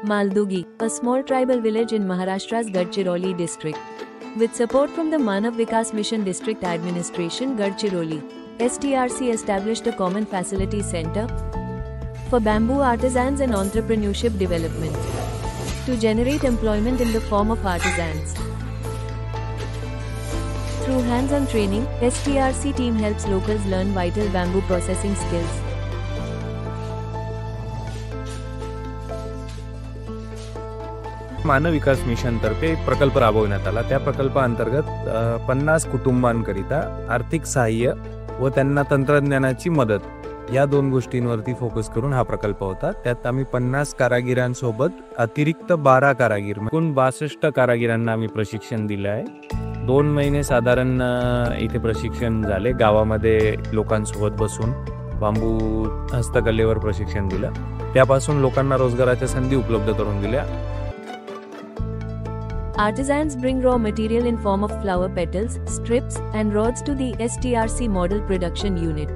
Maldugi, a small tribal village in Maharashtra's Gadchiroli district. With support from the Manav Vikas Mission District Administration Gadchiroli, STRC established a common facility center for bamboo artisans and entrepreneurship development to generate employment in the form of artisans. Through hands-on training, STRC team helps locals learn vital bamboo processing skills. Manav Vikas mission तर्फे एक प्रकल्प राबवण्यात आला। त्या प्रकल्पाअंतर्गत 50 कुटुंबांकरिता आर्थिक सहाय्य व त्यांना तंत्रज्ञानाची मदत या दोन गोष्टींवरती फोकस करून हा प्रकल्प होता। त्यात आम्ही 50 कारागिरांसोबत अतिरिक्त 12 कारागीर एकूण 62 कारागिरांना आम्ही प्रशिक्षण दिले आहे। 2 महिने साधारण इथे प्रशिक्षण झाले। गावामध्ये लोकांसोबत बसून बांबू हस्तकलेवर प्रशिक्षण दिलं। त्यापासून लोकांना रोजगाराच्या संधी उपलब्ध करून दिल्या। Artisans bring raw material in form of flower petals, strips, and rods to the STRC model production unit.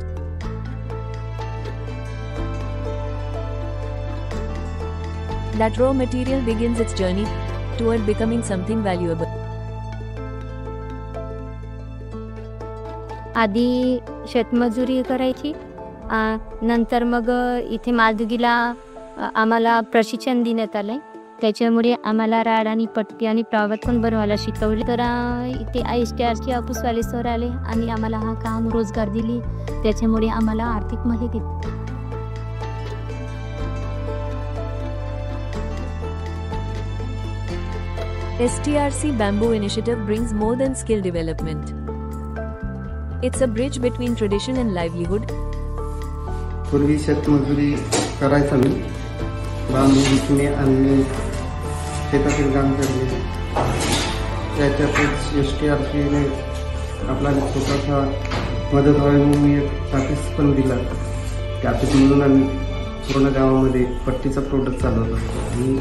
That raw material begins its journey toward becoming something valuable. आधी शेतमजुरी करायची, नंतर मग इथे मालदुगीला आम्हाला प्रशिक्षण देण्यात आलंय। त्याच्यामुळे आम्हाला राड आणि पट्टी आणि फ्लावर पण बनवायला शिकवले। तर इथे STRC ऑफिसवाले सर आले आणि आम्हाला हा काम रोजगार दिली। त्याच्यामुळे आम्हाला आर्थिक मदत भेटली। STRC Bamboo Initiative brings more than skill development. It's a bridge between tradition and livelihood. पूर्वी शेतमजुरी करायचा मी, बांबू विकणे आणि शेतातील काम करणे। त्याच्यातच STRCने आपला स्वतःचा मदत व्हावी म्हणून एक ऑफिस पण दिला। त्या ऑफिसमधून आम्ही पूर्ण गावामध्ये पट्टीचा प्रोडक्ट चालवत असतो आणि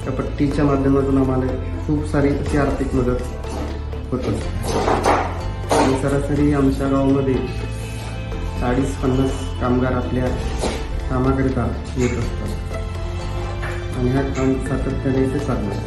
त्या पट्टीच्या माध्यमातून आम्हाला खूप सारी अशी आर्थिक मदत होत असते। आणि सरासरी आमच्या गावामध्ये 40-50 कामगार आपल्या कामाकरिता येत असतात आणि हा काम सातत्याने इथे चालू आहे।